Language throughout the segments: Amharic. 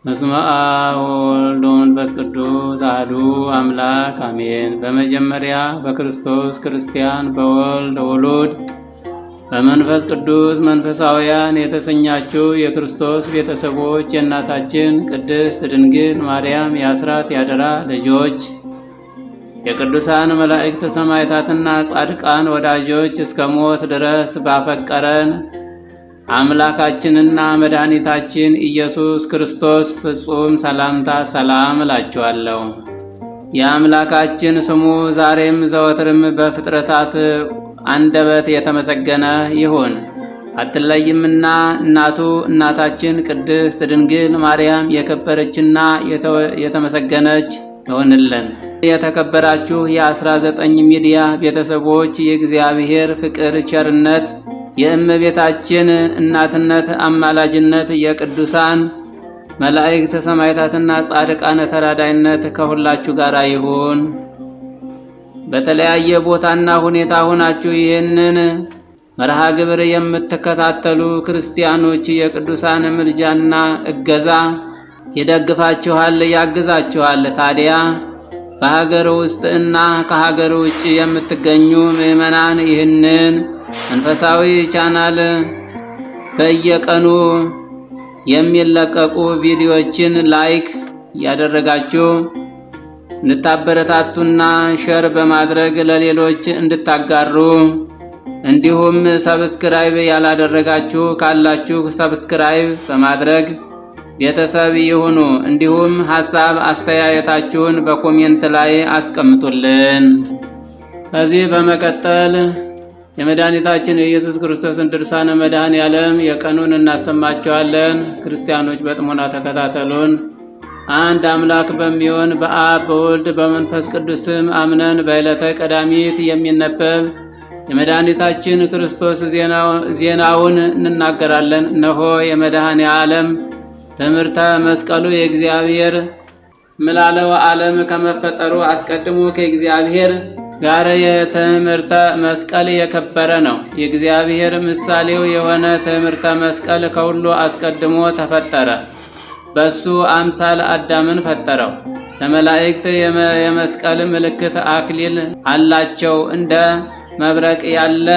በስመ አብ ወወልድ ወመንፈስ ቅዱስ አሐዱ አምላክ አሜን። በመጀመሪያ በክርስቶስ ክርስቲያን፣ በወልድ ውሉድ፣ በመንፈስ ቅዱስ መንፈሳውያን የተሰኛችሁ የክርስቶስ ቤተሰቦች የእናታችን ቅድስት ድንግል ማርያም የአስራት ያደራ ልጆች የቅዱሳን መላእክት ሰማዕታትና ጻድቃን ወዳጆች እስከ ሞት ድረስ ባፈቀረን አምላካችንና መድኃኒታችን ኢየሱስ ክርስቶስ ፍጹም ሰላምታ ሰላም እላችኋለሁ። የአምላካችን ስሙ ዛሬም ዘወትርም በፍጥረታት አንደበት የተመሰገነ ይሁን። አትለይምና እናቱ እናታችን ቅድስት ድንግል ማርያም የከበረችና የተመሰገነች ይሆንልን። የተከበራችሁ የ19 ሚዲያ ቤተሰቦች የእግዚአብሔር ፍቅር፣ ቸርነት፣ የእመቤታችን እናትነት፣ አማላጅነት፣ የቅዱሳን መላእክት ሰማዕታትና ጻድቃን ተራዳይነት ከሁላችሁ ጋር ይሁን። በተለያየ ቦታና ሁኔታ ሆናችሁ ይህንን መርሃ ግብር የምትከታተሉ ክርስቲያኖች የቅዱሳን ምልጃና እገዛ ይደግፋችኋል፣ ያግዛችኋል። ታዲያ በሀገር ውስጥ እና ከሀገር ውጭ የምትገኙ ምዕመናን ይህንን መንፈሳዊ ቻናል በየቀኑ የሚለቀቁ ቪዲዮዎችን ላይክ ያደረጋችሁ እንድታበረታቱና ሼር በማድረግ ለሌሎች እንድታጋሩ እንዲሁም ሰብስክራይብ ያላደረጋችሁ ካላችሁ ሰብስክራይብ በማድረግ ቤተሰብ ይሁኑ። እንዲሁም ሐሳብ አስተያየታችሁን በኮሜንት ላይ አስቀምጡልን። ከዚህ በመቀጠል የመድኃኒታችን የኢየሱስ ክርስቶስን ድርሳነ መድኃኔዓለም የቀኑን እናሰማቸዋለን። ክርስቲያኖች በጥሞና ተከታተሉን። አንድ አምላክ በሚሆን በአብ በወልድ በመንፈስ ቅዱስ ስም አምነን በዕለተ ቀዳሚት የሚነበብ የመድኃኒታችን ክርስቶስ ዜናውን እንናገራለን። እነሆ የመድኃኔዓለም ትምህርተ መስቀሉ የእግዚአብሔር ምላለው ዓለም ከመፈጠሩ አስቀድሞ ከእግዚአብሔር ጋር የትምህርተ መስቀል የከበረ ነው። የእግዚአብሔር ምሳሌው የሆነ ትምህርተ መስቀል ከሁሉ አስቀድሞ ተፈጠረ። በሱ አምሳል አዳምን ፈጠረው። ለመላእክት የመስቀል ምልክት አክሊል አላቸው፣ እንደ መብረቅ ያለ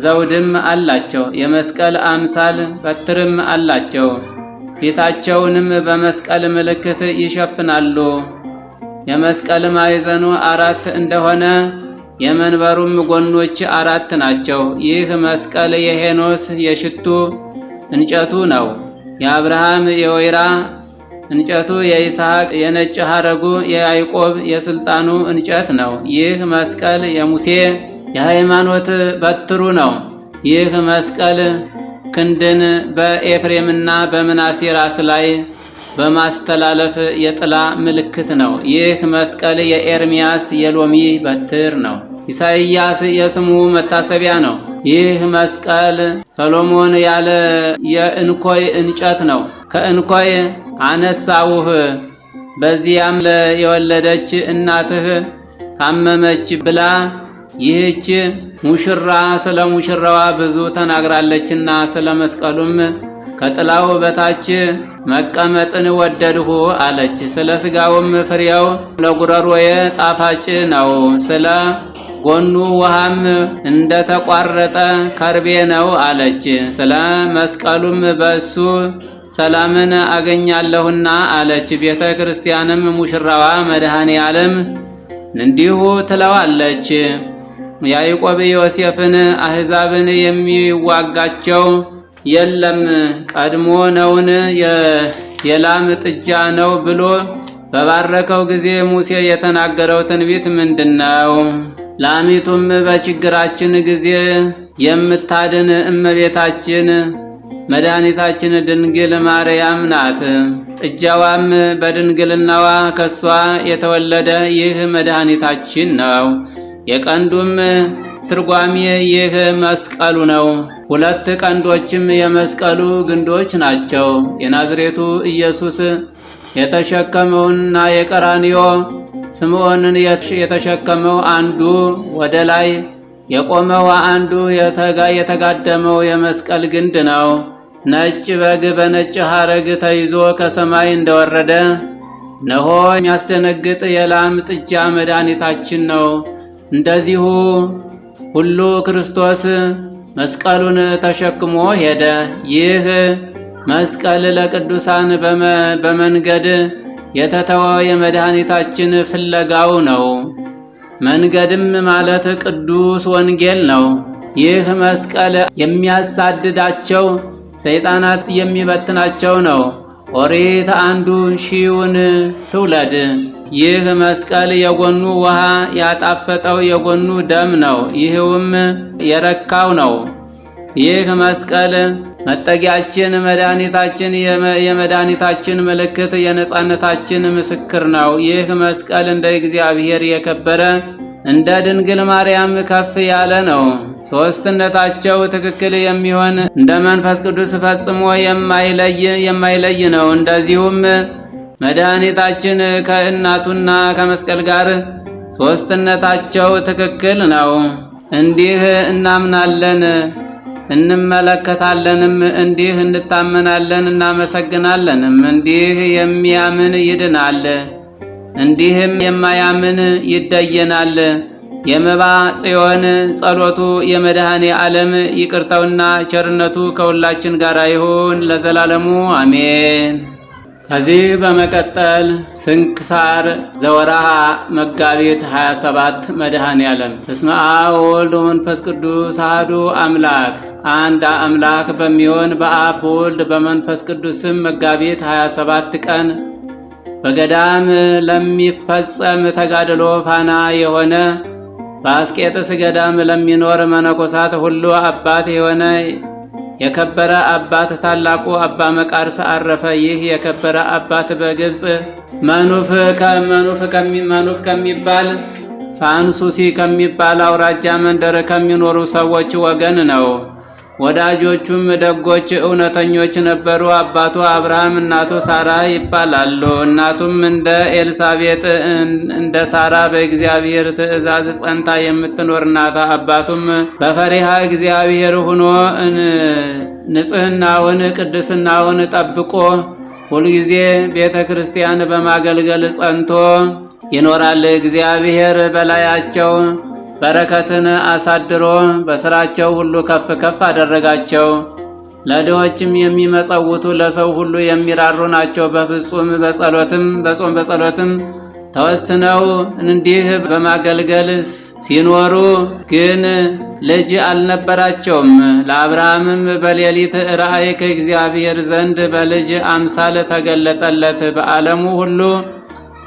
ዘውድም አላቸው። የመስቀል አምሳል በትርም አላቸው። ፊታቸውንም በመስቀል ምልክት ይሸፍናሉ። የመስቀል ማዕዘኑ 4 እንደሆነ የመንበሩም ጎኖች 4 ናቸው። ይህ መስቀል የሄኖስ የሽቱ እንጨቱ ነው። የአብርሃም የወይራ እንጨቱ፣ የይስሐቅ የነጭ ሐረጉ፣ የያዕቆብ የስልጣኑ እንጨት ነው። ይህ መስቀል የሙሴ የሃይማኖት በትሩ ነው። ይህ መስቀል ክንድን በኤፍሬምና በምናሴ ራስ ላይ በማስተላለፍ የጥላ ምልክት ነው። ይህ መስቀል የኤርምያስ የሎሚ በትር ነው። ኢሳይያስ የስሙ መታሰቢያ ነው። ይህ መስቀል ሰሎሞን ያለ የእንኮይ እንጨት ነው። ከእንኮይ አነሳውህ፣ በዚያም የወለደች እናትህ ታመመች ብላ ይህች ሙሽራ ስለ ሙሽራዋ ብዙ ተናግራለችና ስለ መስቀሉም ከጥላው በታች መቀመጥን ወደድሁ አለች። ስለ ሥጋውም ፍሬው ለጉረሮዬ ጣፋጭ ነው፣ ስለ ጎኑ ውሃም እንደተቋረጠ ከርቤ ነው አለች። ስለ መስቀሉም በእሱ ሰላምን አገኛለሁና አለች። ቤተ ክርስቲያንም ሙሽራዋ መድኃኔዓለም እንዲሁ ትለዋለች። ያዕቆብ ዮሴፍን አሕዛብን የሚዋጋቸው የለም ቀድሞ ነውን የላም ጥጃ ነው ብሎ በባረከው ጊዜ ሙሴ የተናገረው ትንቢት ምንድነው? ላሚቱም በችግራችን ጊዜ የምታድን እመቤታችን መድኃኒታችን ድንግል ማርያም ናት። ጥጃዋም በድንግልናዋ ከሷ የተወለደ ይህ መድኃኒታችን ነው። የቀንዱም ትርጓሜ ይህ መስቀሉ ነው። 2 ቀንዶችም የመስቀሉ ግንዶች ናቸው። የናዝሬቱ ኢየሱስ የተሸከመውና የቀራንዮ ስምዖንን የተሸከመው አንዱ ወደ ላይ የቆመው አንዱ የተጋደመው የመስቀል ግንድ ነው። ነጭ በግ በነጭ ሐረግ ተይዞ ከሰማይ እንደወረደ እነሆ የሚያስደነግጥ የላም ጥጃ መድኃኒታችን ነው። እንደዚሁ ሁሉ ክርስቶስ መስቀሉን ተሸክሞ ሄደ። ይህ መስቀል ለቅዱሳን በመንገድ የተተወ የመድኃኒታችን ፍለጋው ነው። መንገድም ማለት ቅዱስ ወንጌል ነው። ይህ መስቀል የሚያሳድዳቸው ሰይጣናት የሚበትናቸው ነው። ኦሪት አንዱ ሺውን ትውለድ። ይህ መስቀል የጎኑ ውሃ ያጣፈጠው የጎኑ ደም ነው። ይህውም የረካው ነው። ይህ መስቀል መጠጊያችን፣ መድኃኒታችን፣ የመድኃኒታችን ምልክት፣ የነጻነታችን ምስክር ነው። ይህ መስቀል እንደ እግዚአብሔር የከበረ እንደ ድንግል ማርያም ከፍ ያለ ነው። ሦስትነታቸው ትክክል የሚሆን እንደ መንፈስ ቅዱስ ፈጽሞ የማይለይ ነው። እንደዚሁም መድኃኒታችን ከእናቱና ከመስቀል ጋር ሦስትነታቸው ትክክል ነው። እንዲህ እናምናለን እንመለከታለንም፣ እንዲህ እንታመናለን እናመሰግናለንም። እንዲህ የሚያምን ይድናል፣ እንዲህም የማያምን ይደየናል። የመባ ጽዮን ጸሎቱ የመድኃኔ ዓለም ይቅርታውና ቸርነቱ ከሁላችን ጋር ይሁን ለዘላለሙ አሜን። ከዚህ በመቀጠል ስንክሳር ዘወርኀ መጋቢት 27 መድኃኔ ዓለም። በስመ አብ ወወልድ ወመንፈስ ቅዱስ አሐዱ አምላክ አንድ አምላክ በሚሆን በአብ በወልድ በመንፈስ ቅዱስ ስም መጋቢት 27 ቀን በገዳም ለሚፈጸም ተጋድሎ ፋና የሆነ በአስቄጥስ ገዳም ለሚኖር መነኮሳት ሁሉ አባት የሆነ የከበረ አባት ታላቁ አባ መቃርስ አረፈ። ይህ የከበረ አባት በግብፅ መኑፍ ከሚባል ሳንሱሲ ከሚባል አውራጃ መንደር ከሚኖሩ ሰዎች ወገን ነው። ወዳጆቹም ደጎች እውነተኞች ነበሩ። አባቱ አብርሃም እናቱ ሳራ ይባላሉ። እናቱም እንደ ኤልሳቤጥ እንደ ሳራ በእግዚአብሔር ትእዛዝ ጸንታ የምትኖር ናት። አባቱም በፈሪሃ እግዚአብሔር ሆኖ ንጽሕናውን ቅድስናውን ጠብቆ ሁልጊዜ ቤተ ክርስቲያን በማገልገል ጸንቶ ይኖራል። እግዚአብሔር በላያቸው በረከትን አሳድሮ በስራቸው ሁሉ ከፍ ከፍ አደረጋቸው። ለድሆችም የሚመጸውቱ ለሰው ሁሉ የሚራሩ ናቸው። በፍጹም በጾም በጸሎትም ተወስነው እንዲህ በማገልገል ሲኖሩ ግን ልጅ አልነበራቸውም። ለአብርሃምም በሌሊት ራእይ ከእግዚአብሔር ዘንድ በልጅ አምሳል ተገለጠለት። በዓለሙ ሁሉ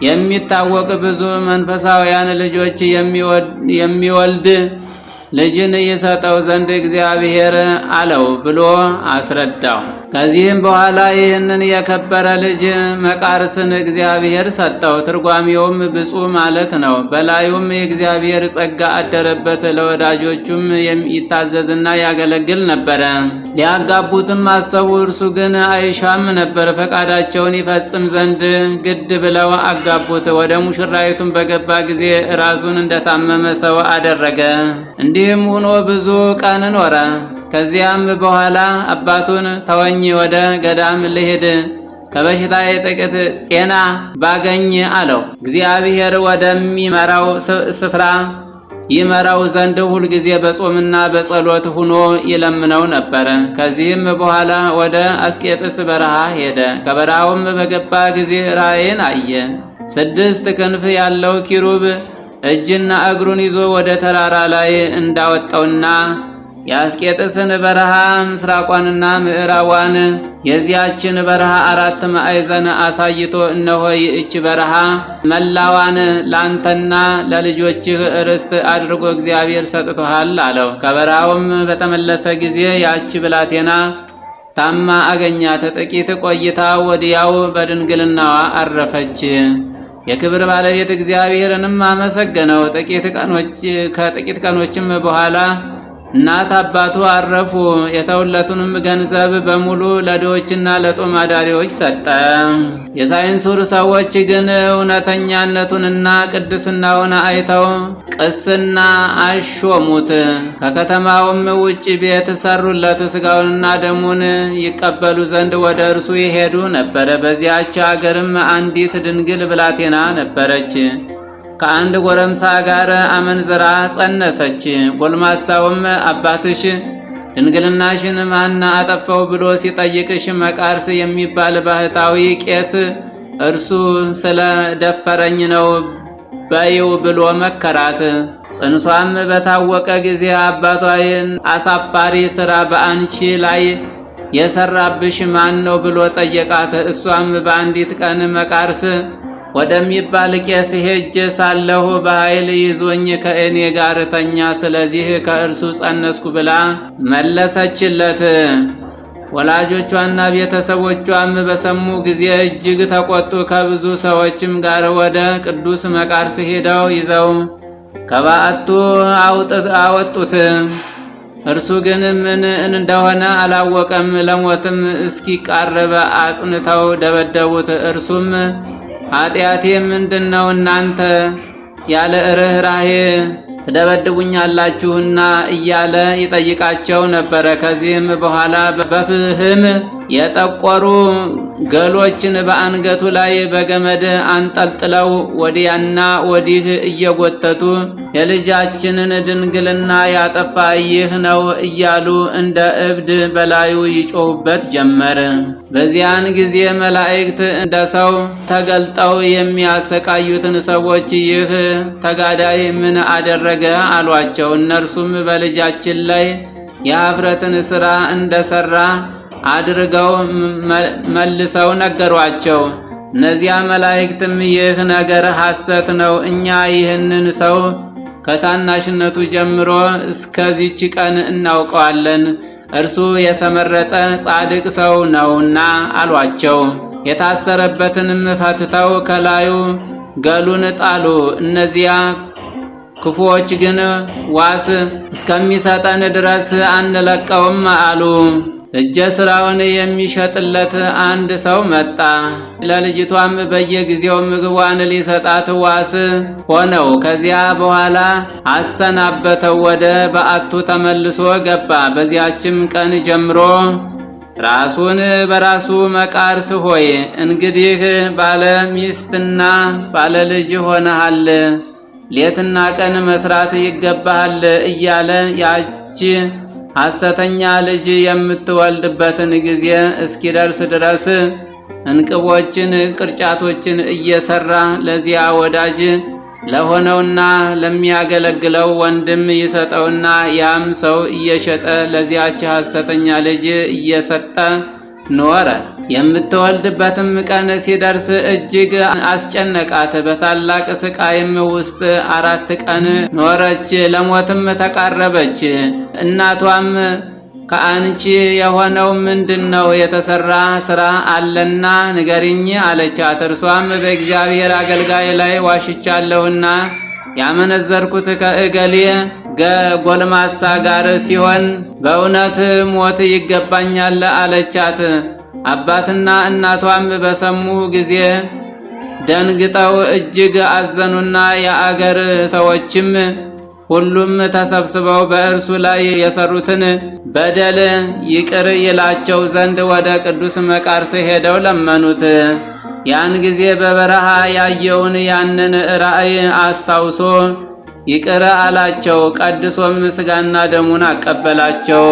የሚታወቅ ብዙ መንፈሳውያን ልጆች የሚወልድ ልጅን ይሰጠው ዘንድ እግዚአብሔር አለው ብሎ አስረዳው። ከዚህም በኋላ ይህንን የከበረ ልጅ መቃርስን እግዚአብሔር ሰጠው። ትርጓሜውም ብፁዕ ማለት ነው። በላዩም የእግዚአብሔር ጸጋ አደረበት። ለወዳጆቹም ይታዘዝና ያገለግል ነበረ። ሊያጋቡትም አሰቡ። እርሱ ግን አይሻም ነበር። ፈቃዳቸውን ይፈጽም ዘንድ ግድ ብለው አጋቡት። ወደ ሙሽራይቱም በገባ ጊዜ ራሱን እንደታመመ ሰው አደረገ። እንዲህም ሆኖ ብዙ ቀን ኖረ። ከዚያም በኋላ አባቱን ተወኝ፣ ወደ ገዳም ልሄድ፣ ከበሽታ ጥቂት ጤና ባገኝ አለው። እግዚአብሔር ወደሚመራው ስፍራ ይመራው ዘንድ ሁልጊዜ በጾምና በጸሎት ሆኖ ይለምነው ነበር። ከዚህም በኋላ ወደ አስቄጥስ በረሃ ሄደ። ከበረሃውም በገባ ጊዜ ራእይን አየ። 6 ክንፍ ያለው ኪሩብ እጅና እግሩን ይዞ ወደ ተራራ ላይ እንዳወጣውና የአስቄጥስን በረሃ ምስራቋንና ምዕራቧን የዚያችን በረሃ 4 ማዕዘን አሳይቶ እነሆ ይህች በረሃ መላዋን ላንተና ለልጆችህ ርስት አድርጎ እግዚአብሔር ሰጥቶሃል አለው። ከበረሃውም በተመለሰ ጊዜ ያች ብላቴና ታማ አገኛት። ጥቂት ቆይታ ወዲያው በድንግልናዋ አረፈች። የክብር ባለቤት እግዚአብሔርንም አመሰገነው። ከጥቂት ቀኖችም በኋላ እናት አባቱ አረፉ። የተውለቱንም ገንዘብ በሙሉ ለድሆችና ለጦም አዳሪዎች ሰጠ። የሳይንሱር ሰዎች ግን እውነተኛነቱንና ቅድስናውን አይተው ቅስና አሾሙት። ከከተማውም ውጭ ቤት ሰሩለት። ሥጋውንና ደሙን ይቀበሉ ዘንድ ወደ እርሱ ይሄዱ ነበር። በዚያች አገርም አንዲት ድንግል ብላቴና ነበረች። ከአንድ ጎረምሳ ጋር አመንዝራ ጸነሰች። ጎልማሳውም አባትሽ ድንግልናሽን ማን አጠፋው ብሎ ሲጠይቅሽ መቃርስ የሚባል ባህታዊ ቄስ እርሱ ስለደፈረኝ ነው በይው ብሎ መከራት። ጽንሷም በታወቀ ጊዜ አባቷን አሳፋሪ ሥራ በአንቺ ላይ የሰራብሽ ማን ነው ብሎ ጠየቃት። እሷም በአንዲት ቀን መቃርስ ወደሚባል ቄስ ሄጄ ሳለሁ በኃይል ይዞኝ ከእኔ ጋር ተኛ፣ ስለዚህ ከእርሱ ጸነስኩ ብላ መለሰችለት። ወላጆቿና ቤተሰቦቿም በሰሙ ጊዜ እጅግ ተቆጡ። ከብዙ ሰዎችም ጋር ወደ ቅዱስ መቃርስ ሄደው ይዘው ከበዓቱ አወጡት። እርሱ ግን ምን እንደሆነ አላወቀም። ለሞትም እስኪቃረብ አጽንተው ደበደቡት። እርሱም ኃጢአቴ ምንድነው? እናንተ ያለ ርኅራኄ ትደበድቡኛላችሁና እያለ ይጠይቃቸው ነበረ። ከዚህም በኋላ በፍህም የጠቆሩ ገሎችን በአንገቱ ላይ በገመድ አንጠልጥለው ወዲያና ወዲህ እየጎተቱ የልጃችንን ድንግልና ያጠፋ ይህ ነው እያሉ እንደ እብድ በላዩ ይጮሁበት ጀመር። በዚያን ጊዜ መላእክት እንደ ሰው ተገልጠው የሚያሰቃዩትን ሰዎች ይህ ተጋዳይ ምን አደረገ አሏቸው። እነርሱም በልጃችን ላይ የኀፍረትን ሥራ እንደሰራ አድርገው መልሰው ነገሯቸው። እነዚያ መላእክትም ይህ ነገር ሐሰት ነው፣ እኛ ይህንን ሰው ከታናሽነቱ ጀምሮ እስከዚች ቀን እናውቀዋለን፣ እርሱ የተመረጠ ጻድቅ ሰው ነውና አሏቸው። የታሰረበትንም ፈትተው ከላዩ ገሉን ጣሉ። እነዚያ ክፉዎች ግን ዋስ እስከሚሰጠን ድረስ አንለቀውም አሉ። እጀ ሥራውን የሚሸጥለት አንድ ሰው መጣ። ለልጅቷም በየጊዜው ምግቧን ሊሰጣት ዋስ ሆነው። ከዚያ በኋላ አሰናበተው። ወደ በዓቱ ተመልሶ ገባ። በዚያችም ቀን ጀምሮ ራሱን በራሱ መቃርስ ሆይ እንግዲህ ባለ ሚስትና ባለ ልጅ ሆነሃል፣ ሌትና ቀን መስራት ይገባሃል እያለ ያቺ ሐሰተኛ ልጅ የምትወልድበትን ጊዜ እስኪደርስ ድረስ እንቅቦችን፣ ቅርጫቶችን እየሰራ ለዚያ ወዳጅ ለሆነውና ለሚያገለግለው ወንድም ይሰጠውና ያም ሰው እየሸጠ ለዚያች ሐሰተኛ ልጅ እየሰጠ ኖረ። የምትወልድበትም ቀን ሲደርስ እጅግ አስጨነቃት። በታላቅ ስቃይም ውስጥ 4 ቀን ኖረች። ለሞትም ተቃረበች። እናቷም ከአንቺ የሆነው ምንድነው? የተሰራ ስራ አለና ንገሪኝ አለቻት። እርሷም በእግዚአብሔር አገልጋይ ላይ ዋሽቻለሁና ያመነዘርኩት ከእገሌ ጎልማሳ ጋር ሲሆን በእውነት ሞት ይገባኛል አለቻት። አባትና እናቷም በሰሙ ጊዜ ደንግጠው እጅግ አዘኑና የአገር ሰዎችም ሁሉም ተሰብስበው በእርሱ ላይ የሰሩትን በደል ይቅር ይላቸው ዘንድ ወደ ቅዱስ መቃርስ ሄደው ለመኑት። ያን ጊዜ በበረሃ ያየውን ያንን ራእይ አስታውሶ ይቅር አላቸው። ቀድሶም ሥጋና ደሙን አቀበላቸው።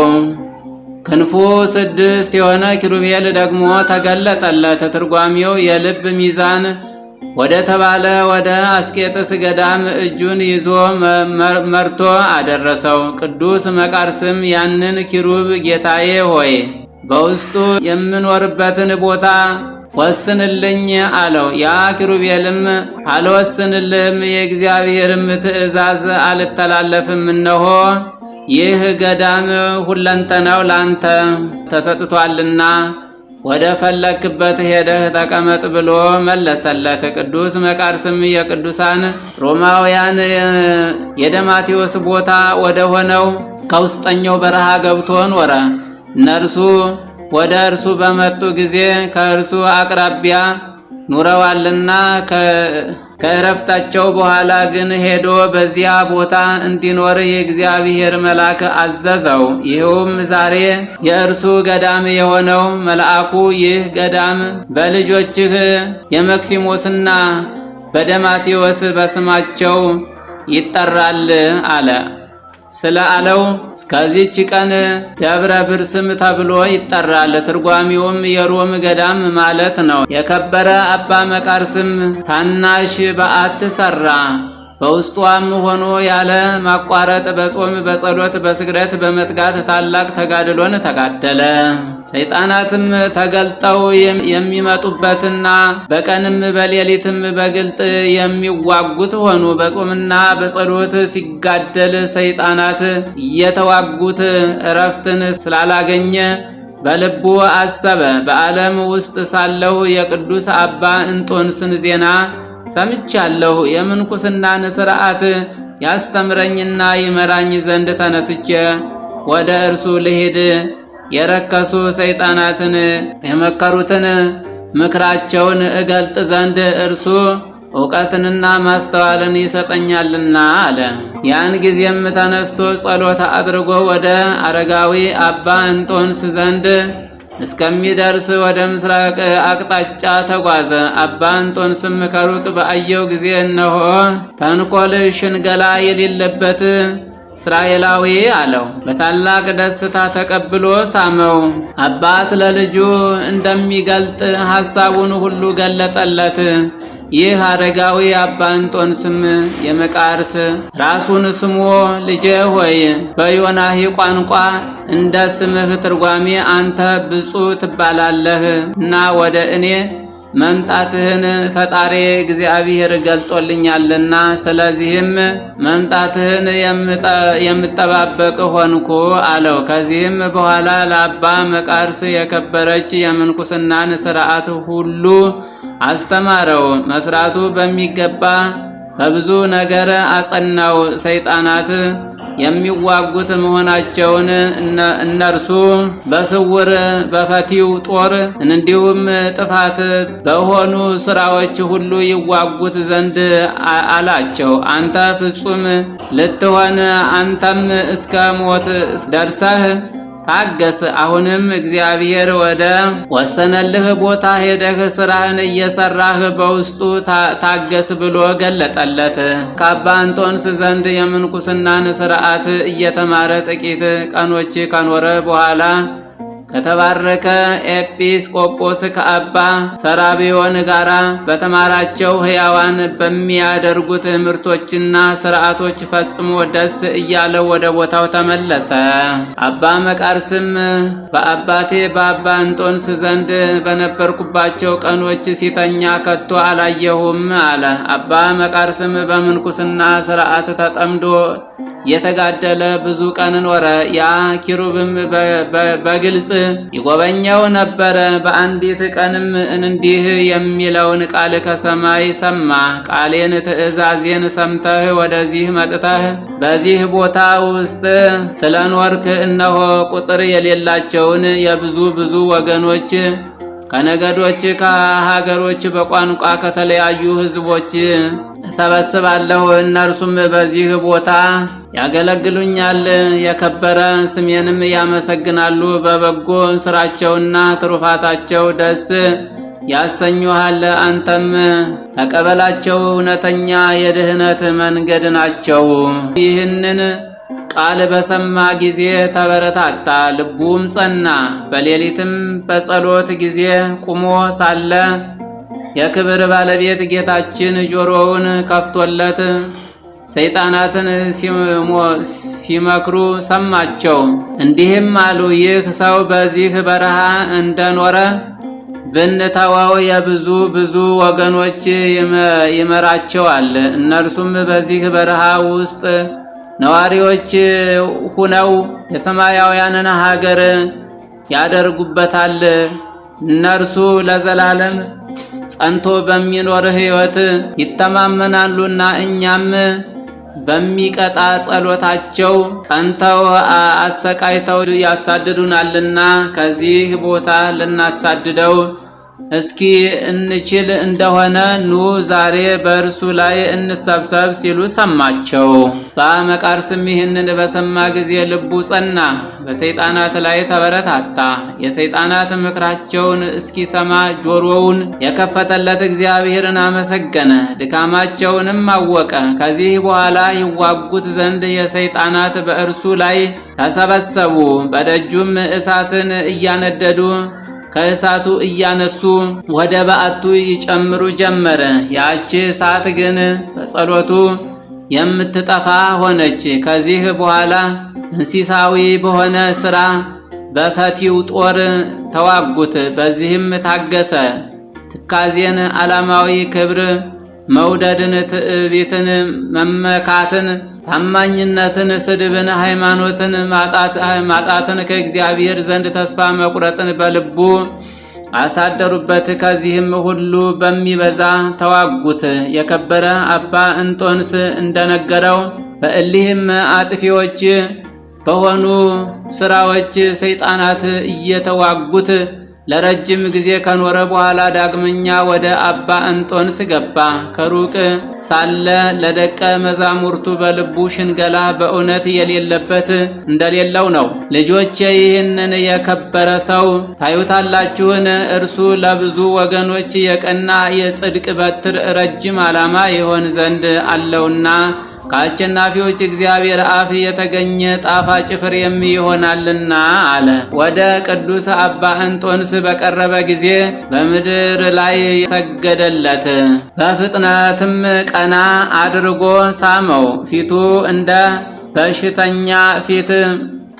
ክንፉ 6 የሆነ ኪሩቤል ደግሞ ተገለጠለት። ትርጓሜው የልብ ሚዛን ወደ ተባለ ወደ አስቄጥስ ገዳም እጁን ይዞ መርቶ አደረሰው። ቅዱስ መቃርስም ያንን ኪሩብ ጌታዬ ሆይ በውስጡ የምኖርበትን ቦታ ወስንልኝ አለው። ያ ኪሩቤልም አልወስንልህም፣ የእግዚአብሔርም ትእዛዝ አልተላለፍም። እነሆ ይህ ገዳም ሁለንተናው ላንተ ተሰጥቷልና ወደ ፈለክበት ሄደህ ተቀመጥ ብሎ መለሰለት። ቅዱስ መቃርስም የቅዱሳን ሮማውያን የደማቴዎስ ቦታ ወደ ሆነው ከውስጠኛው በረሃ ገብቶ ኖረ። እነርሱ ወደ እርሱ በመጡ ጊዜ ከእርሱ አቅራቢያ ኑረዋልና ከእረፍታቸው በኋላ ግን ሄዶ በዚያ ቦታ እንዲኖር የእግዚአብሔር መልአክ አዘዘው። ይህውም ዛሬ የእርሱ ገዳም የሆነው መልአኩ ይህ ገዳም በልጆችህ የመክሲሞስና በደማቴዎስ በስማቸው ይጠራል አለ። ስለ አለው እስከዚህች ቀን ደብረ ብርስም ተብሎ ይጠራል። ትርጓሚውም የሮም ገዳም ማለት ነው። የከበረ አባ መቃርስም ታናሽ በዓት ሰራ። በውስጧም ሆኖ ያለ ማቋረጥ በጾም በጸሎት በስግደት በመትጋት ታላቅ ተጋድሎን ተጋደለ። ሰይጣናትም ተገልጠው የሚመጡበትና በቀንም በሌሊትም በግልጥ የሚዋጉት ሆኑ። በጾምና በጸሎት ሲጋደል ሰይጣናት እየተዋጉት እረፍትን ስላላገኘ በልቡ አሰበ። በዓለም ውስጥ ሳለሁ የቅዱስ አባ እንጦንስን ዜና ሰምቻለሁ። የምንኩስናን ሥርዓት ያስተምረኝና ይመራኝ ዘንድ ተነስቼ ወደ እርሱ ልሄድ። የረከሱ ሰይጣናትን የመከሩትን ምክራቸውን እገልጥ ዘንድ እርሱ ዕውቀትንና ማስተዋልን ይሰጠኛልና አለ። ያን ጊዜም ተነስቶ ጸሎት አድርጎ ወደ አረጋዊ አባ እንጦንስ ዘንድ እስከሚደርስ ወደ ምስራቅ አቅጣጫ ተጓዘ። አባ እንጦንስም ከሩቅ በአየው ጊዜ እነሆ ተንኮል፣ ሽንገላ የሌለበት እስራኤላዊ አለው። በታላቅ ደስታ ተቀብሎ ሳመው። አባት ለልጁ እንደሚገልጥ ሐሳቡን ሁሉ ገለጠለት። ይህ አረጋዊ አባ እንጦንስም የመቃርስ ራሱን ስሞ ልጄ ሆይ በዮናሂ ቋንቋ እንደ ስምህ ትርጓሜ አንተ ብፁዕ ትባላለህ እና ወደ እኔ መምጣትህን ፈጣሪ እግዚአብሔር ገልጦልኛልና ስለዚህም መምጣትህን የምጠባበቅ ሆንኩ አለው። ከዚህም በኋላ ለአባ መቃርስ የከበረች የምንኩስናን ሥርዓት ሁሉ አስተማረው። መስራቱ በሚገባ በብዙ ነገር አጸናው። ሰይጣናት የሚዋጉት መሆናቸውን እነርሱ በስውር በፈቲው ጦር እንዲሁም ጥፋት በሆኑ ስራዎች ሁሉ ይዋጉት ዘንድ አላቸው። አንተ ፍጹም ልትሆን አንተም እስከ ሞት ደርሰህ ታገስ። አሁንም እግዚአብሔር ወደ ወሰነልህ ቦታ ሄደህ ስራህን እየሰራህ በውስጡ ታገስ ብሎ ገለጠለት። ከአባ እንጦንስ ዘንድ የምንኩስናን ሥርዓት እየተማረ ጥቂት ቀኖች ከኖረ በኋላ ከተባረከ ኤጲስቆጶስ ከአባ ሰራቢዮን ጋራ በተማራቸው ሕያዋን በሚያደርጉት ትምህርቶችና ሥርዓቶች ፈጽሞ ደስ እያለው ወደ ቦታው ተመለሰ። አባ መቃርስም በአባቴ በአባ እንጦንስ ዘንድ በነበርኩባቸው ቀኖች ሲተኛ ከቶ አላየሁም አለ። አባ መቃርስም በምንኩስና ሥርዓት ተጠምዶ የተጋደለ ብዙ ቀን ኖረ። ያ ኪሩብም በግልጽ ይጎበኘው ነበረ። በአንዲት ቀንም እንዲህ የሚለውን ቃል ከሰማይ ሰማ። ቃሌን ትእዛዜን ሰምተህ ወደዚህ መጥተህ በዚህ ቦታ ውስጥ ስለኖርክ እነሆ ቁጥር የሌላቸውን የብዙ ወገኖች ከነገዶች ከሀገሮች በቋንቋ ከተለያዩ ሕዝቦች እሰበስባለሁ። እነርሱም በዚህ ቦታ ያገለግሉኛል፣ የከበረ ስሜንም ያመሰግናሉ። በበጎ ስራቸውና ትሩፋታቸው ደስ ያሰኙሃል። አንተም ተቀበላቸው፣ እውነተኛ የድህነት መንገድ ናቸው። ይህንን ቃል በሰማ ጊዜ ተበረታታ፣ ልቡም ጸና። በሌሊትም በጸሎት ጊዜ ቁሞ ሳለ የክብር ባለቤት ጌታችን ጆሮውን ከፍቶለት ሰይጣናትን ሲመክሩ ሰማቸው። እንዲህም አሉ፣ ይህ ሰው በዚህ በረሃ እንደኖረ ብንተወው የብዙ ወገኖች ይመራቸዋል። እነርሱም በዚህ በረሃ ውስጥ ነዋሪዎች ሁነው የሰማያውያንን ሀገር ያደርጉበታል። እነርሱ ለዘላለም ጸንቶ በሚኖር ሕይወት ይተማመናሉና እኛም በሚቀጣ ጸሎታቸው ቀንተው አሰቃይተው ያሳድዱናልና ከዚህ ቦታ ልናሳድደው እስኪ እንችል እንደሆነ ኑ ዛሬ በእርሱ ላይ እንሰብሰብ ሲሉ ሰማቸው። መቃርስም ይህንን በሰማ ጊዜ ልቡ ጸና፣ በሰይጣናት ላይ ተበረታታ። የሰይጣናት ምክራቸውን እስኪሰማ ጆሮውን የከፈተለት እግዚአብሔርን አመሰገነ፣ ድካማቸውንም አወቀ። ከዚህ በኋላ ይዋጉት ዘንድ የሰይጣናት በእርሱ ላይ ተሰበሰቡ። በደጁም እሳትን እያነደዱ ከእሳቱ እያነሱ ወደ በዓቱ ይጨምሩ ጀመረ። ያቺ እሳት ግን በጸሎቱ የምትጠፋ ሆነች። ከዚህ በኋላ እንስሳዊ በሆነ ሥራ በፈቲው ጦር ተዋጉት። በዚህም ታገሰ። ትካዜን፣ ዓላማዊ ክብር፣ መውደድን፣ ትዕቢትን፣ መመካትን፣ ታማኝነትን፣ ስድብን፣ ሃይማኖትን ማጣትን፣ ከእግዚአብሔር ዘንድ ተስፋ መቁረጥን በልቡ አሳደሩበት። ከዚህም ሁሉ በሚበዛ ተዋጉት። የከበረ አባ እንጦንስ እንደነገረው በእሊህም አጥፊዎች በሆኑ ስራዎች ሰይጣናት እየተዋጉት ለረጅም ጊዜ ከኖረ በኋላ ዳግመኛ ወደ አባ እንጦንስ ገባ። ከሩቅ ሳለ ለደቀ መዛሙርቱ በልቡ ሽንገላ በእውነት የሌለበት እንደሌለው ነው። ልጆቼ ይህንን የከበረ ሰው ታዩታላችሁን? እርሱ ለብዙ ወገኖች የቀና የጽድቅ በትር ረጅም ዓላማ ይሆን ዘንድ አለውና ከአሸናፊዎች እግዚአብሔር አፍ የተገኘ ጣፋጭ ፍሬም ይሆናልና አለ። ወደ ቅዱስ አባ እንጦንስ በቀረበ ጊዜ በምድር ላይ ሰገደለት። በፍጥነትም ቀና አድርጎ ሳመው። ፊቱ እንደ በሽተኛ ፊት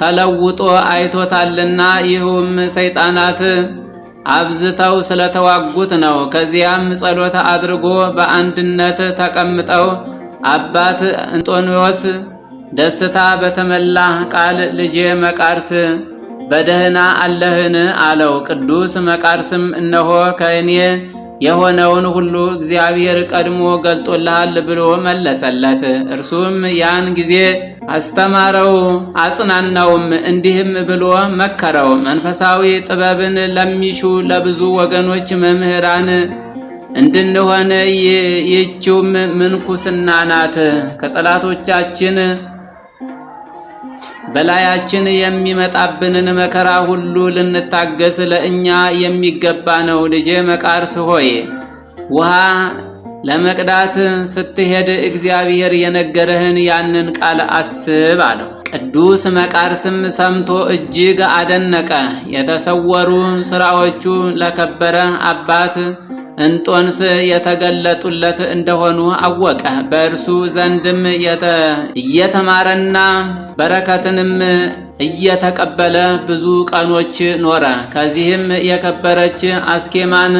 ተለውጦ አይቶታልና ይህም ሰይጣናት አብዝተው ስለተዋጉት ነው። ከዚያም ጸሎት አድርጎ በአንድነት ተቀምጠው አባት እንጦንዮስ ደስታ በተመላ ቃል ልጄ መቃርስ በደህና አለህን? አለው። ቅዱስ መቃርስም እነሆ ከእኔ የሆነውን ሁሉ እግዚአብሔር ቀድሞ ገልጦልሃል ብሎ መለሰለት። እርሱም ያን ጊዜ አስተማረው፣ አጽናናውም፣ እንዲህም ብሎ መከረው። መንፈሳዊ ጥበብን ለሚሹ ለብዙ ወገኖች መምህራን እንድንሆን ይህችውም ምንኩስና ናት። ከጠላቶቻችን በላያችን የሚመጣብንን መከራ ሁሉ ልንታገስ ለእኛ የሚገባ ነው። ልጄ መቃርስ ሆይ ውሃ ለመቅዳት ስትሄድ እግዚአብሔር የነገረህን ያንን ቃል አስብ አለው። ቅዱስ መቃርስም ሰምቶ እጅግ አደነቀ። የተሰወሩ ሥራዎቹ ለከበረ አባት እንጦንስ የተገለጡለት እንደሆኑ አወቀ። በእርሱ ዘንድም እየተማረና በረከትንም እየተቀበለ ብዙ ቀኖች ኖረ። ከዚህም የከበረች አስኬማን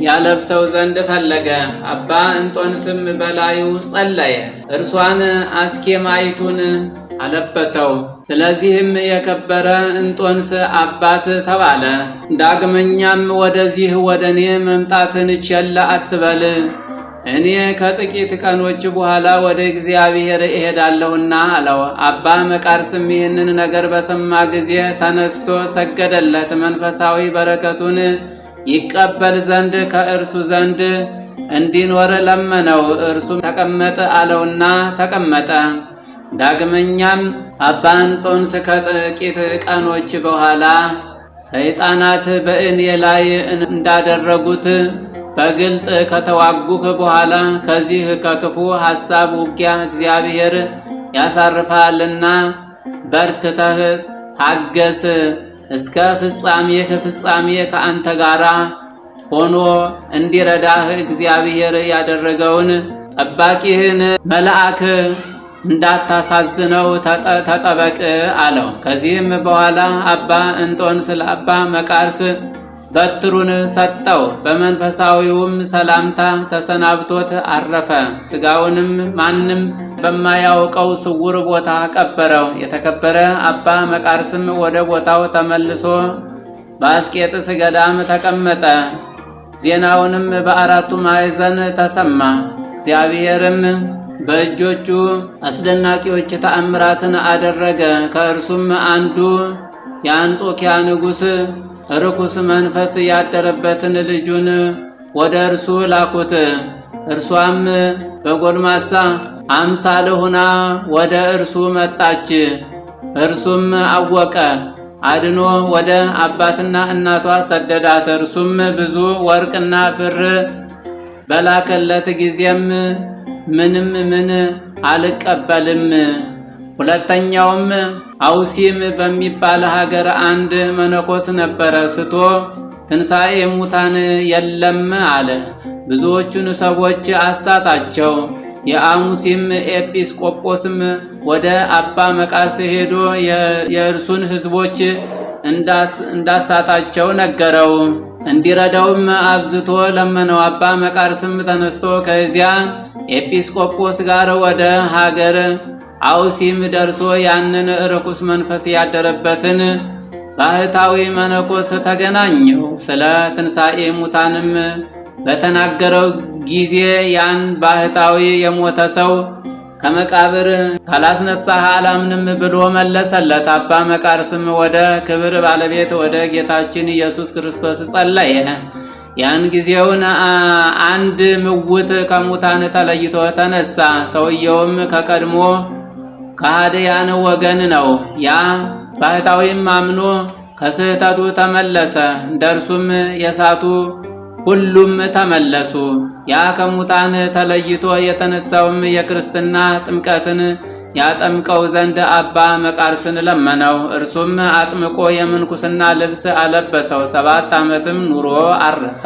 ያለብሰው ዘንድ ፈለገ። አባ እንጦንስም በላዩ ጸለየ። እርሷን አስኬማይቱን አለበሰው። ስለዚህም የከበረ እንጦንስ አባት ተባለ። ዳግመኛም ወደዚህ ወደ እኔ መምጣትን ቸል አትበል፣ እኔ ከጥቂት ቀኖች በኋላ ወደ እግዚአብሔር እሄዳለሁና አለው። አባ መቃርስም ይህንን ነገር በሰማ ጊዜ ተነስቶ ሰገደለት። መንፈሳዊ በረከቱን ይቀበል ዘንድ ከእርሱ ዘንድ እንዲኖር ለመነው። እርሱም ተቀመጥ አለውና ተቀመጠ። ዳግመኛም አባ እንጦንስ ከጥቂት ቀኖች በኋላ ሰይጣናት በእኔ ላይ እንዳደረጉት በግልጥ ከተዋጉህ በኋላ ከዚህ ከክፉ ሐሳብ ውጊያ እግዚአብሔር ያሳርፋልና በርትተህ ታገስ። እስከ ፍጻሜህ ፍጻሜ ከአንተ ጋራ ሆኖ እንዲረዳህ እግዚአብሔር ያደረገውን ጠባቂህን መልአክ እንዳታሳዝነው ተጠበቅ አለው። ከዚህም በኋላ አባ እንጦንስ ለአባ መቃርስ በትሩን ሰጠው። በመንፈሳዊውም ሰላምታ ተሰናብቶት አረፈ። ሥጋውንም ማንም በማያውቀው ስውር ቦታ ቀበረው። የተከበረ አባ መቃርስም ወደ ቦታው ተመልሶ በአስቄጥስ ገዳም ተቀመጠ። ዜናውንም በአራቱ ማዕዘን ተሰማ። እግዚአብሔርም በእጆቹ አስደናቂዎች ተአምራትን አደረገ። ከእርሱም አንዱ የአንጾኪያ ንጉሥ ርኩስ መንፈስ ያደረበትን ልጁን ወደ እርሱ ላኩት። እርሷም በጎልማሳ አምሳል ሆና ወደ እርሱ መጣች። እርሱም አወቀ፣ አድኖ ወደ አባትና እናቷ ሰደዳት። እርሱም ብዙ ወርቅና ብር በላከለት ጊዜም ምንም ምን አልቀበልም። ሁለተኛውም አውሲም በሚባል ሀገር አንድ መነኮስ ነበረ። ስቶ ትንሣኤ ሙታን የለም አለ። ብዙዎቹን ሰዎች አሳታቸው። የአሙሲም ኤጲስቆጶስም ወደ አባ መቃርስ ሄዶ የእርሱን ሕዝቦች እንዳሳታቸው ነገረው። እንዲረዳውም አብዝቶ ለመነው። አባ መቃርስም ተነስቶ ከዚያ ኤጲስቆጶስ ጋር ወደ ሀገር አውሲም ደርሶ ያንን ርኩስ መንፈስ ያደረበትን ባህታዊ መነኮስ ተገናኘው። ስለ ትንሣኤ ሙታንም በተናገረው ጊዜ ያን ባህታዊ የሞተ ሰው ከመቃብር ካላስነሳህ አላምንም ብሎ መለሰለት። አባ መቃርስም ወደ ክብር ባለቤት ወደ ጌታችን ኢየሱስ ክርስቶስ ጸለየ። ያን ጊዜውን አንድ ምውት ከሙታን ተለይቶ ተነሳ። ሰውየውም ከቀድሞ ከሃዲያን ወገን ነው። ያ ባህታዊም አምኖ ከስህተቱ ተመለሰ። እንደርሱም የሳቱ ሁሉም ተመለሱ። ያ ከሙታን ተለይቶ የተነሳውም የክርስትና ጥምቀትን ያጠምቀው ዘንድ አባ መቃርስን ለመነው። እርሱም አጥምቆ የምንኩስና ልብስ አለበሰው። 7 ዓመትም ኑሮ አረፈ።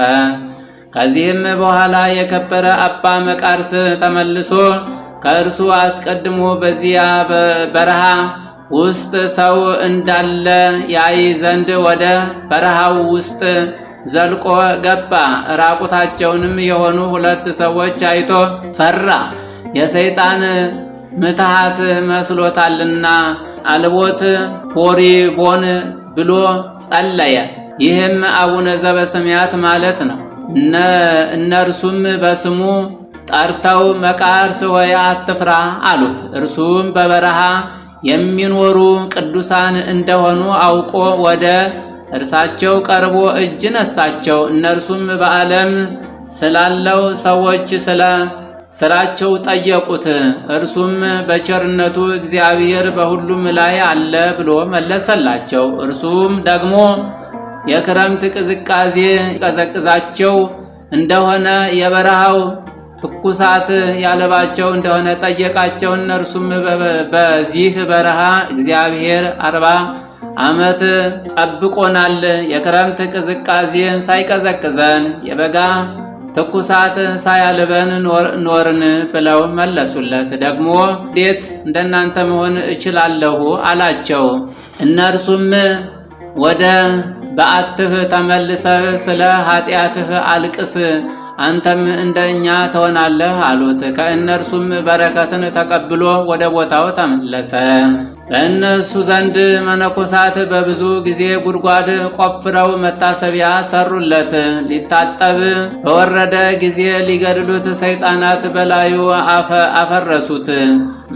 ከዚህም በኋላ የከበረ አባ መቃርስ ተመልሶ ከእርሱ አስቀድሞ በዚያ በረሃ ውስጥ ሰው እንዳለ ያይ ዘንድ ወደ በረሃው ውስጥ ዘልቆ ገባ። ራቁታቸውንም የሆኑ 2 ሰዎች አይቶ ፈራ፣ የሰይጣን ምትሃት መስሎታልና። አልቦት ቦሪቦን ብሎ ጸለየ። ይህም አቡነ ዘበሰማያት ማለት ነው። እነርሱም በስሙ ጠርተው መቃርስ ሆይ አትፍራ አሉት። እርሱም በበረሃ የሚኖሩ ቅዱሳን እንደሆኑ አውቆ ወደ እርሳቸው ቀርቦ እጅ ነሳቸው። እነርሱም በዓለም ስላለው ሰዎች ስራቸው ጠየቁት። እርሱም በቸርነቱ እግዚአብሔር በሁሉም ላይ አለ ብሎ መለሰላቸው። እርሱም ደግሞ የክረምት ቅዝቃዜ ይቀዘቅዛቸው እንደሆነ የበረሃው ትኩሳት ያለባቸው እንደሆነ ጠየቃቸው። እነርሱም በዚህ በረሃ እግዚአብሔር 40 ዓመት ጠብቆናል፣ የክረምት ቅዝቃዜን ሳይቀዘቅዘን የበጋ ትኩሳት ሳያልበን ኖርን ብለው መለሱለት። ደግሞ እንዴት እንደናንተ መሆን እችላለሁ አላቸው። እነርሱም ወደ በዓትህ ተመልሰህ ስለ ኃጢአትህ አልቅስ፣ አንተም እንደኛ ትሆናለህ አሉት። ከእነርሱም በረከትን ተቀብሎ ወደ ቦታው ተመለሰ። በእነሱ ዘንድ መነኮሳት በብዙ ጊዜ ጉድጓድ ቆፍረው መታሰቢያ ሰሩለት። ሊታጠብ በወረደ ጊዜ ሊገድሉት ሰይጣናት በላዩ አፈረሱት።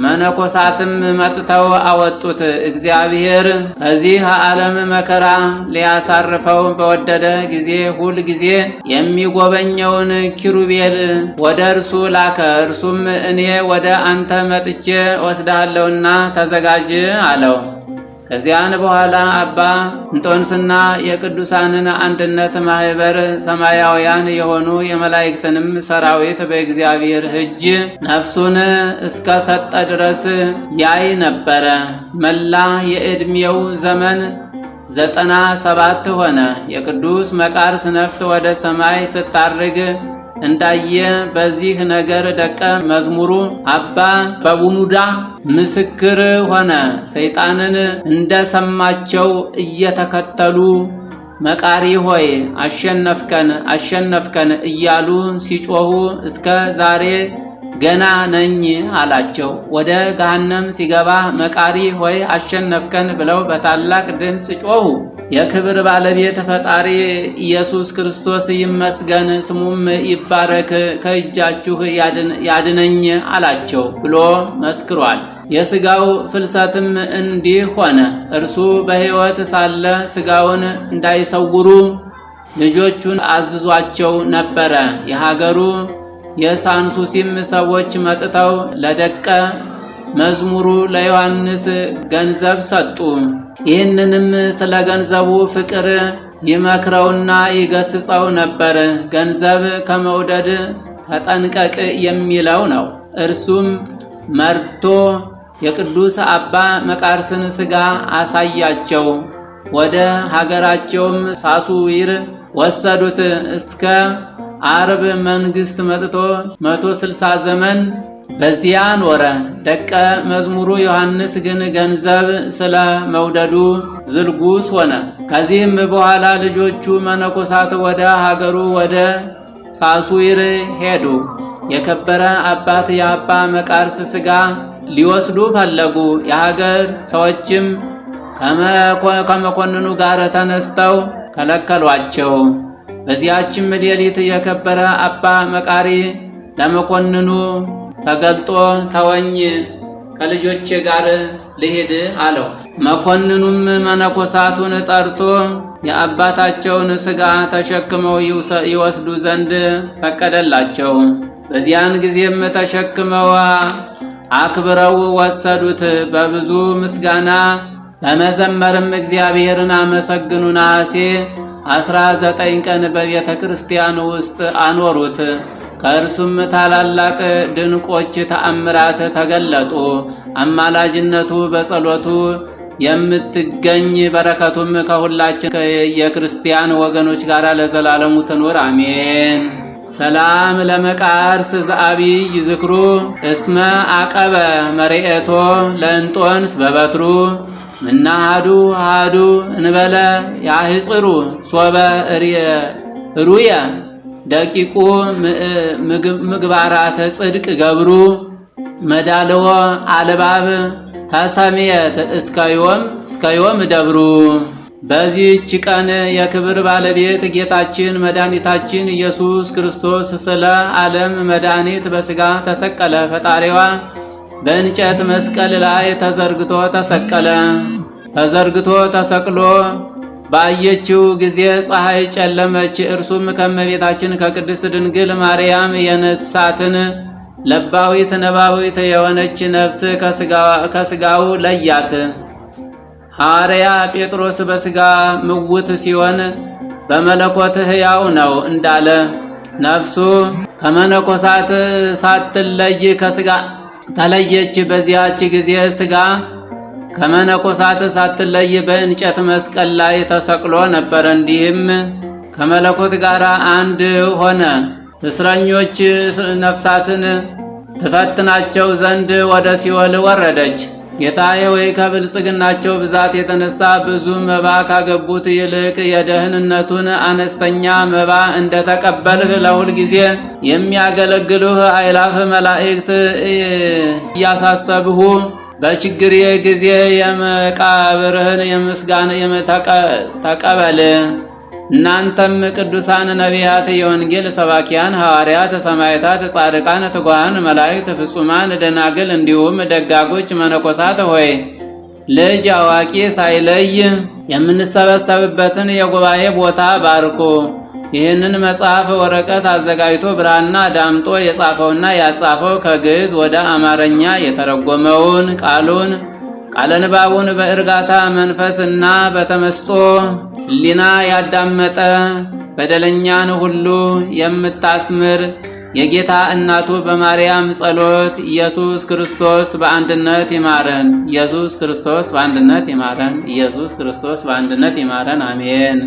መነኮሳትም መጥተው አወጡት። እግዚአብሔር ከዚህ ዓለም መከራ ሊያሳርፈው በወደደ ጊዜ ሁል ጊዜ የሚጎበኘውን ኪሩቤል ወደ እርሱ ላከ። እርሱም እኔ ወደ አንተ መጥቼ ወስዳለሁና ተዘጋጅ አለው። ከዚያን በኋላ አባ እንጦንስና የቅዱሳንን አንድነት ማህበር ሰማያውያን የሆኑ የመላእክትንም ሰራዊት በእግዚአብሔር እጅ ነፍሱን እስከ ሰጠ ድረስ ያይ ነበረ። መላ የዕድሜው ዘመን 97 ሆነ። የቅዱስ መቃርስ ነፍስ ወደ ሰማይ ስታርግ እንዳየ በዚህ ነገር ደቀ መዝሙሩ አባ በቡኑዳ ምስክር ሆነ። ሰይጣንን እንደሰማቸው እየተከተሉ መቃሪ ሆይ አሸነፍከን አሸነፍከን እያሉ ሲጮሁ እስከ ዛሬ ገና ነኝ አላቸው። ወደ ገሃነም ሲገባ መቃሪ ሆይ አሸነፍከን ብለው በታላቅ ድምፅ ጮኹ። የክብር ባለቤት ፈጣሪ ኢየሱስ ክርስቶስ ይመስገን፣ ስሙም ይባረክ፣ ከእጃችሁ ያድነኝ አላቸው ብሎ መስክሯል። የሥጋው ፍልሰትም እንዲህ ሆነ። እርሱ በሕይወት ሳለ ሥጋውን እንዳይሰውሩ ልጆቹን አዝዟቸው ነበረ። የሀገሩ የሳንሱሲም ሰዎች መጥተው ለደቀ መዝሙሩ ለዮሐንስ ገንዘብ ሰጡ። ይህንንም ስለ ገንዘቡ ፍቅር ይመክረውና ይገስጸው ነበር። ገንዘብ ከመውደድ ተጠንቀቅ የሚለው ነው። እርሱም መርቶ የቅዱስ አባ መቃርስን ሥጋ አሳያቸው። ወደ ሀገራቸውም ሳሱዊር ወሰዱት። እስከ አርብ መንግሥት መጥቶ 160 ዘመን በዚያ ኖረ። ደቀ መዝሙሩ ዮሐንስ ግን ገንዘብ ስለ መውደዱ ዝልጉስ ሆነ። ከዚህም በኋላ ልጆቹ መነኮሳት ወደ ሀገሩ ወደ ሳሱዊር ሄዱ። የከበረ አባት የአባ መቃርስ ሥጋ ሊወስዱ ፈለጉ። የሀገር ሰዎችም ከመኮንኑ ጋር ተነስተው ከለከሏቸው። በዚያችም ሌሊት የከበረ አባ መቃሪ ለመኮንኑ ተገልጦ ተወኝ፣ ከልጆቼ ጋር ልሂድ አለው። መኮንኑም መነኮሳቱን ጠርቶ የአባታቸውን ሥጋ ተሸክመው ይወስዱ ዘንድ ፈቀደላቸው። በዚያን ጊዜም ተሸክመው አክብረው ወሰዱት። በብዙ ምስጋና በመዘመርም እግዚአብሔርን አመሰግኑ። ነሐሴ 19 ቀን በቤተ ክርስቲያን ውስጥ አኖሩት። ከእርሱም ታላላቅ ድንቆች ተአምራት ተገለጡ። አማላጅነቱ በጸሎቱ የምትገኝ በረከቱም ከሁላችን የክርስቲያን ወገኖች ጋር ለዘላለሙ ትኑር አሜን። ሰላም ለመቃርስ ዘአቢይ ዝክሩ እስመ አቀበ መሪኤቶ ለእንጦንስ በበትሩ ምናሃዱ ሃዱ እንበለ ያህጽሩ ሶበ ሩየ ደቂቁ ምግባራተ ጽድቅ ገብሩ መዳልዎ አልባብ ተሰሜት እስከዮም ደብሩ። በዚህች ቀን የክብር ባለቤት ጌታችን መድኃኒታችን ኢየሱስ ክርስቶስ ስለ ዓለም መድኃኒት በሥጋ ተሰቀለ። ፈጣሪዋ በእንጨት መስቀል ላይ ተዘርግቶ ተሰቀለ። ተዘርግቶ ተሰቅሎ ባየችው ጊዜ ፀሐይ ጨለመች። እርሱም ከእመቤታችን ከቅድስት ድንግል ማርያም የነሳትን ለባዊት ነባዊት የሆነች ነፍስ ከሥጋው ለያት። ሐዋርያ ጴጥሮስ በሥጋ ምውት ሲሆን በመለኮት ሕያው ነው እንዳለ ነፍሱ ከመነኮሳት ሳትለይ ከሥጋ ተለየች። በዚያች ጊዜ ሥጋ ከመነኮሳት ሳትለይ በእንጨት መስቀል ላይ ተሰቅሎ ነበር። እንዲህም ከመለኮት ጋር አንድ ሆነ። እስረኞች ነፍሳትን ትፈትናቸው ዘንድ ወደ ሲኦል ወረደች። ጌታዬ ሆይ ከብልጽግናቸው ብዛት የተነሳ ብዙ መባ ካገቡት ይልቅ የደህንነቱን አነስተኛ መባ እንደተቀበልህ ለሁል ጊዜ የሚያገለግሉህ አእላፍ መላእክት እያሳሰብሁ በችግሬ ጊዜ የመቃብርህን የምስጋና ተቀበል። እናንተም ቅዱሳን ነቢያት፣ የወንጌል ሰባኪያን ሐዋርያት፣ ሰማዕታት፣ ጻድቃን፣ ትጉሃን መላእክት፣ ፍጹማን ደናግል እንዲሁም ደጋጎች መነኮሳት ሆይ ልጅ አዋቂ ሳይለይ የምንሰበሰብበትን የጉባኤ ቦታ ባርኩ። ይህንን መጽሐፍ ወረቀት አዘጋጅቶ ብራና ዳምጦ የጻፈውና ያጻፈው ከግዕዝ ወደ አማርኛ የተረጎመውን ቃለ ንባቡን በእርጋታ መንፈስና በተመስጦ ሕሊና ያዳመጠ በደለኛን ሁሉ የምታስምር የጌታ እናቱ በማርያም ጸሎት ኢየሱስ ክርስቶስ በአንድነት ይማረን። ኢየሱስ ክርስቶስ በአንድነት ይማረን። ኢየሱስ ክርስቶስ በአንድነት ይማረን። አሜን።